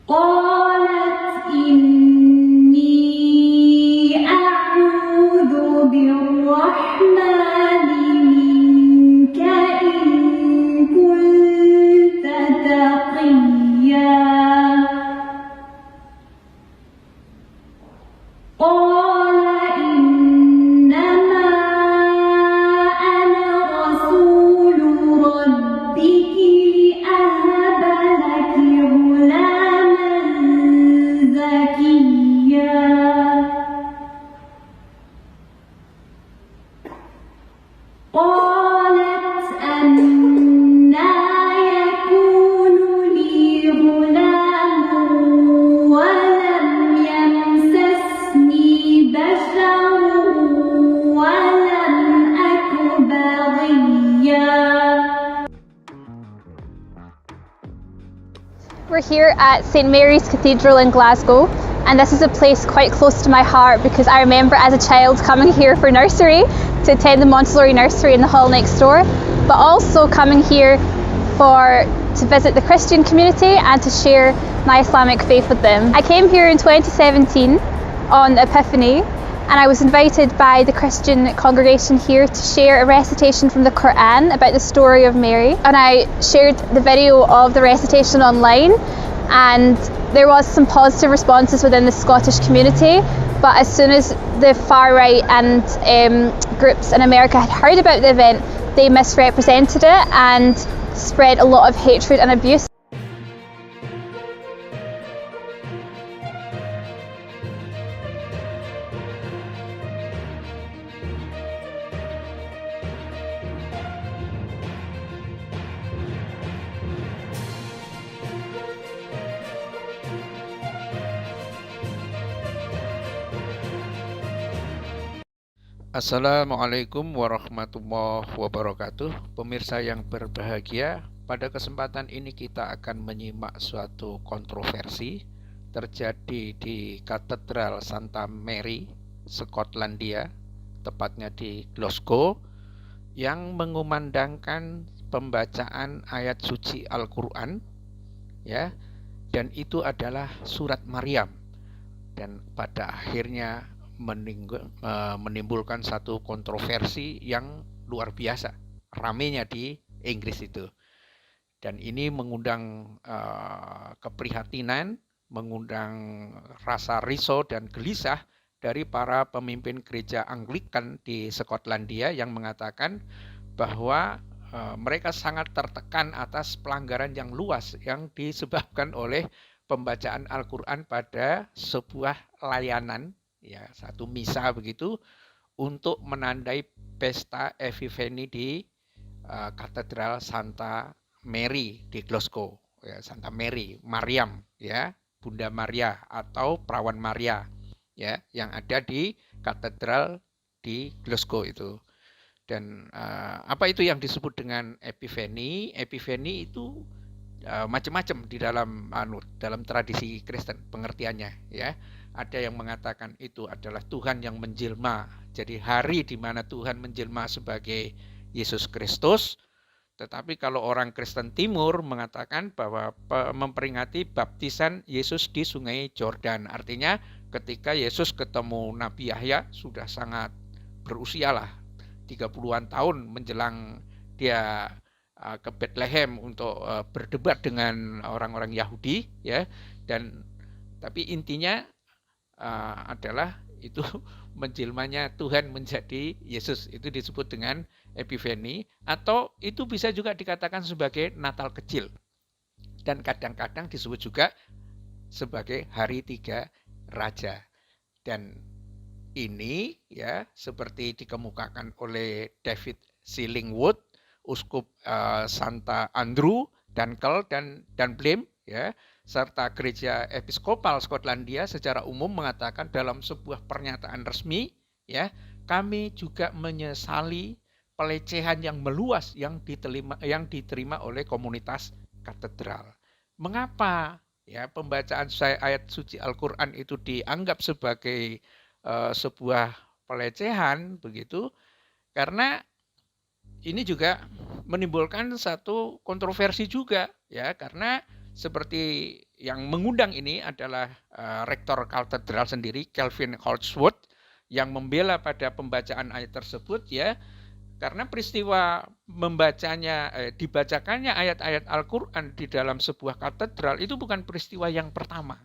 قالت إني أعوذ بالرحمن منك إن كنت تقيا قال إنما أنا رسول ربك لأهب لك غلاما زكيا قالت أنى يكون لي غلام ولم يمسسني بشر ولم أك بغيا. We're here at St Mary's Cathedral in Glasgow, and this is a place quite close to my heart because I remember as a child coming here for nursery to attend the Montessori nursery in the hall next door, but also coming here to visit the Christian community and to share my Islamic faith with them. I came here in 2017 on Epiphany, and I was invited by the Christian congregation here to share a recitation from the Quran about the story of Mary, and I shared the video of the recitation online, and there was some positive responses within the Scottish community, but as soon as the far right and groups in America had heard about the event, they misrepresented it and spread a lot of hatred and abuse. Assalamualaikum warahmatullahi wabarakatuh. Pemirsa yang berbahagia, pada kesempatan ini kita akan menyimak suatu kontroversi terjadi di Katedral Santa Mary, Skotlandia, tepatnya di Glasgow, yang mengumandangkan pembacaan ayat suci Al-Quran, ya, dan itu adalah surat Maryam, dan pada akhirnya menimbulkan satu kontroversi yang luar biasa, ramenya di Inggris itu. Dan ini mengundang keprihatinan, mengundang rasa risau dan gelisah dari para pemimpin gereja Anglikan di Skotlandia yang mengatakan bahwa mereka sangat tertekan atas pelanggaran yang luas yang disebabkan oleh pembacaan Al-Quran pada sebuah layanan, ya, satu misa begitu, untuk menandai pesta Epiphany di Katedral Santa Mary di Glasgow, ya, Santa Mary, Maryam, ya, Bunda Maria atau Perawan Maria, ya, yang ada di katedral di Glasgow itu. Dan apa itu yang disebut dengan Epiphany? Epiphany itu macam-macam di dalam tradisi Kristen pengertiannya, ya. Ada yang mengatakan itu adalah Tuhan yang menjelma, jadi hari di mana Tuhan menjelma sebagai Yesus Kristus. Tetapi kalau orang Kristen Timur mengatakan bahwa memperingati baptisan Yesus di Sungai Jordan, artinya ketika Yesus ketemu Nabi Yahya sudah sangat berusia lah, 30-an tahun menjelang dia ke Bethlehem untuk berdebat dengan orang-orang Yahudi, ya. Dan tapi intinya adalah itu menjelmanya Tuhan menjadi Yesus, itu disebut dengan Epiphany, atau itu bisa juga dikatakan sebagai Natal kecil, dan kadang-kadang disebut juga sebagai Hari Tiga Raja. Dan ini, ya, seperti dikemukakan oleh David Sillingwood, uskup Santa Andrew, Dunkeld dan Dunblane, ya, serta Gereja Episkopal Skotlandia secara umum mengatakan dalam sebuah pernyataan resmi, ya, kami juga menyesali pelecehan yang meluas yang diterima oleh komunitas katedral. Mengapa, ya, pembacaan ayat suci Al-Quran itu dianggap sebagai sebuah pelecehan begitu? Karena ini juga menimbulkan satu kontroversi juga, ya, karena seperti yang mengundang ini adalah rektor katedral sendiri, Calvin Holdsworth, yang membela pada pembacaan ayat tersebut ya, karena peristiwa dibacakannya ayat-ayat Al-Quran di dalam sebuah katedral itu bukan peristiwa yang pertama,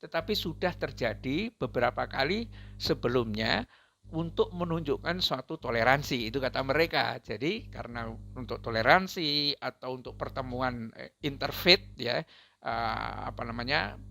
tetapi sudah terjadi beberapa kali sebelumnya untuk menunjukkan suatu toleransi, itu kata mereka. Jadi karena untuk toleransi atau untuk pertemuan interfaith ya,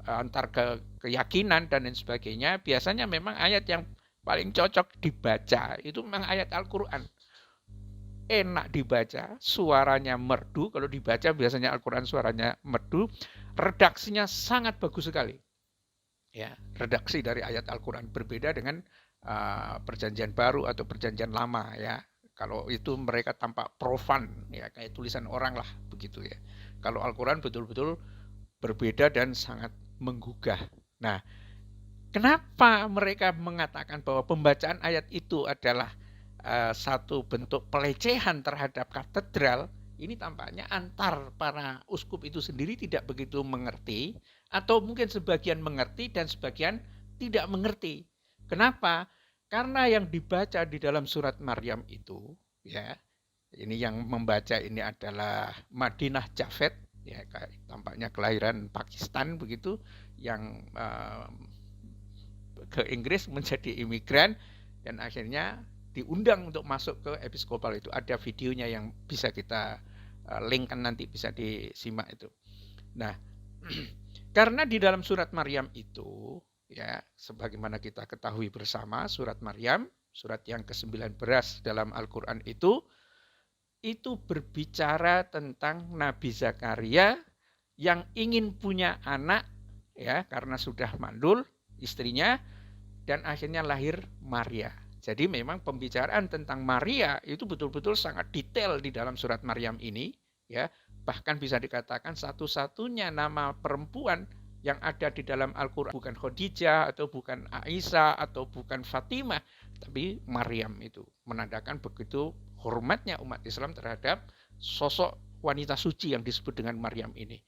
antar keyakinan dan lain sebagainya, biasanya memang ayat yang paling cocok dibaca itu memang ayat Al-Quran. Enak dibaca, suaranya merdu. Kalau dibaca biasanya Al-Quran suaranya merdu, redaksinya sangat bagus sekali. Ya, redaksi dari ayat Al-Quran berbeda dengan perjanjian baru atau perjanjian lama ya. Kalau itu mereka tampak profan ya, kayak tulisan orang lah begitu ya. Kalau Al-Quran betul-betul berbeda dan sangat menggugah. Nah, kenapa mereka mengatakan bahwa pembacaan ayat itu adalah satu bentuk pelecehan terhadap katedral? Ini tampaknya antar para uskup itu sendiri tidak begitu mengerti, atau mungkin sebagian mengerti dan sebagian tidak mengerti. Kenapa? Karena yang dibaca di dalam surat Maryam itu, ya, ini yang membaca ini adalah Madinah Javed, ya, tampaknya kelahiran Pakistan begitu, yang ke Inggris menjadi imigran dan akhirnya diundang untuk masuk ke episkopal itu. Ada videonya yang bisa kita linkkan nanti, bisa disimak itu. Nah, karena di dalam surat Maryam itu, ya, sebagaimana kita ketahui bersama, surat Maryam, surat yang ke-19 dalam Al-Quran itu berbicara tentang Nabi Zakaria yang ingin punya anak, ya, karena sudah mandul istrinya, dan akhirnya lahir Maria. Jadi memang pembicaraan tentang Maria itu betul-betul sangat detail di dalam surat Maryam ini, ya. Bahkan bisa dikatakan satu-satunya nama perempuan yang ada di dalam Al-Quran bukan Khadijah atau bukan Aisyah atau bukan Fatimah, tapi Maryam. Itu menandakan begitu hormatnya umat Islam terhadap sosok wanita suci yang disebut dengan Maryam ini.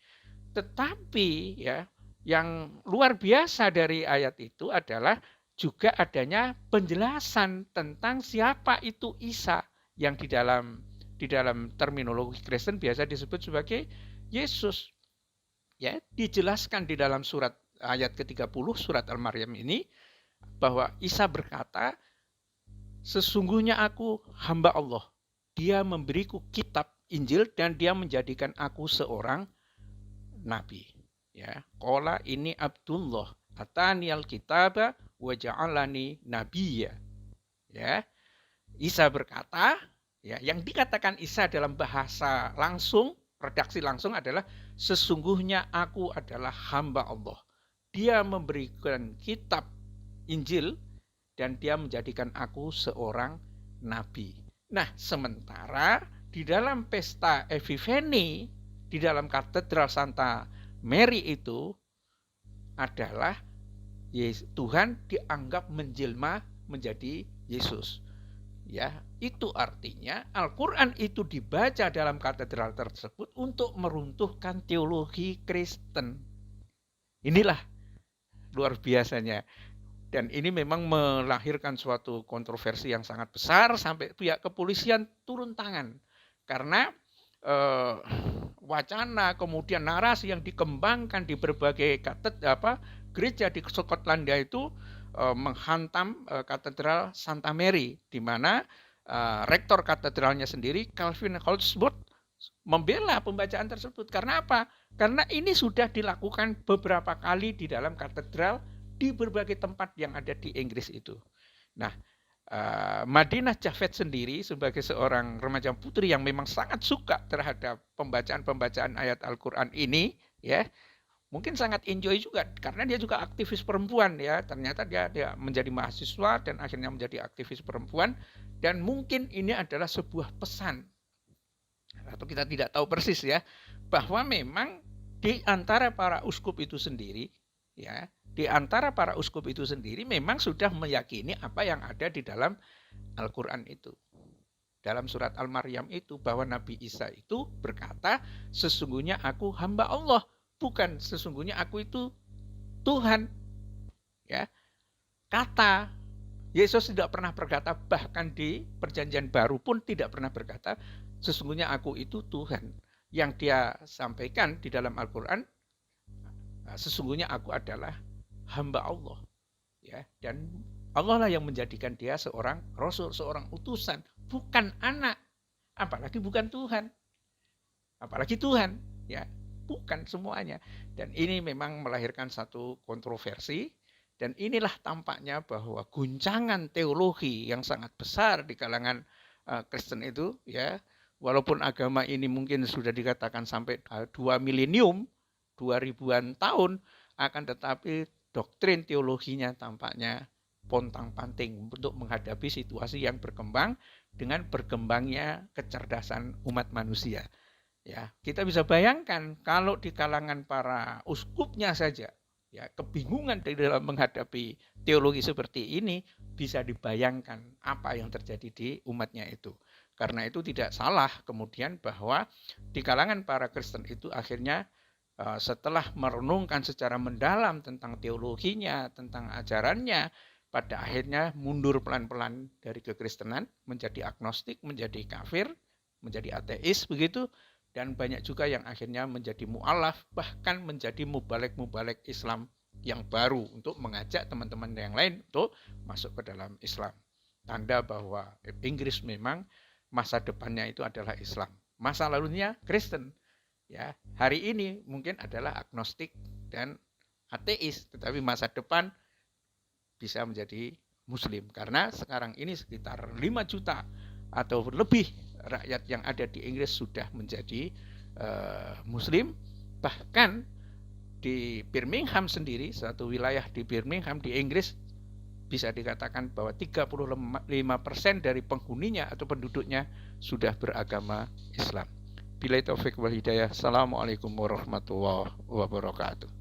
Tetapi ya, yang luar biasa dari ayat itu adalah juga adanya penjelasan tentang siapa itu Isa, yang di dalam terminologi Kristen biasa disebut sebagai Yesus. Ya, dijelaskan di dalam surat ayat ke-30 surat Al-Maryam ini bahwa Isa berkata, sesungguhnya aku hamba Allah. Dia memberiku kitab Injil dan dia menjadikan aku seorang nabi. Ya, qala ini Abdullah ataniyal kitaba wa ja'alani nabiyya. Ya. Isa berkata, ya, yang dikatakan Isa dalam bahasa langsung, redaksi langsung adalah sesungguhnya aku adalah hamba Allah. Dia memberikan kitab Injil dan dia menjadikan aku seorang nabi. Nah, sementara di dalam pesta Epifani di dalam katedral Santa Mary itu adalah Tuhan dianggap menjelma menjadi Yesus. Ya, itu artinya Al-Quran itu dibaca dalam katedral tersebut untuk meruntuhkan teologi Kristen. Inilah luar biasanya. Dan ini memang melahirkan suatu kontroversi yang sangat besar sampai pihak kepolisian turun tangan. Karena wacana kemudian narasi yang dikembangkan di berbagai gereja di Skotlandia itu menghantam katedral Santa Mary, di mana rektor katedralnya sendiri Calvin Holdsworth membela pembacaan tersebut. Karena apa? Karena ini sudah dilakukan beberapa kali di dalam katedral di berbagai tempat yang ada di Inggris itu. Nah, Madinah Javed sendiri sebagai seorang remaja putri yang memang sangat suka terhadap pembacaan-pembacaan ayat Al-Quran ini, ya, mungkin sangat enjoy juga karena dia juga aktivis perempuan, ya. Ternyata dia menjadi mahasiswa dan akhirnya menjadi aktivis perempuan, dan mungkin ini adalah sebuah pesan, atau kita tidak tahu persis ya, bahwa memang di antara para uskup itu sendiri, ya, di antara para uskup itu sendiri memang sudah meyakini apa yang ada di dalam Al-Quran itu. Dalam surat Al-Maryam itu, bahwa Nabi Isa itu berkata, sesungguhnya aku hamba Allah. bukan, sesungguhnya aku itu Tuhan. Ya, kata Yesus tidak pernah berkata, bahkan di Perjanjian Baru pun tidak pernah berkata, sesungguhnya aku itu Tuhan. Yang dia sampaikan di dalam Al-Quran, sesungguhnya aku adalah hamba Allah. Ya, dan Allah lah yang menjadikan dia seorang rasul, seorang utusan, bukan anak, apalagi bukan Tuhan. Apalagi Tuhan, ya, bukan semuanya. Dan ini memang melahirkan satu kontroversi. Dan inilah tampaknya bahwa guncangan teologi yang sangat besar di kalangan Kristen itu, ya, walaupun agama ini mungkin sudah dikatakan sampai 2 milenium, 2000-an tahun, akan tetapi doktrin teologinya tampaknya pontang-panting untuk menghadapi situasi yang berkembang dengan berkembangnya kecerdasan umat manusia. Ya, kita bisa bayangkan kalau di kalangan para uskupnya saja, ya, kebingungan di dalam menghadapi teologi seperti ini, bisa dibayangkan apa yang terjadi di umatnya itu. Karena itu tidak salah kemudian bahwa di kalangan para Kristen itu akhirnya setelah merenungkan secara mendalam tentang teologinya, tentang ajarannya, pada akhirnya mundur pelan-pelan dari kekristenan, menjadi agnostik, menjadi kafir, menjadi ateis begitu. Dan banyak juga yang akhirnya menjadi mu'alaf, bahkan menjadi mubalek-mubalek Islam yang baru untuk mengajak teman-teman yang lain untuk masuk ke dalam Islam. Tanda bahwa Inggris memang masa depannya itu adalah Islam. Masa lalunya Kristen. Ya, hari ini mungkin adalah agnostik dan ateis, tetapi masa depan bisa menjadi Muslim. Karena sekarang ini sekitar 5 juta atau lebih rakyat yang ada di Inggris sudah menjadi Muslim. Bahkan di Birmingham sendiri, satu wilayah di Birmingham di Inggris, bisa dikatakan bahwa 35% dari penghuninya atau penduduknya sudah beragama Islam. Billahi taufik wal hidayah. Assalamualaikum warahmatullahi wabarakatuh.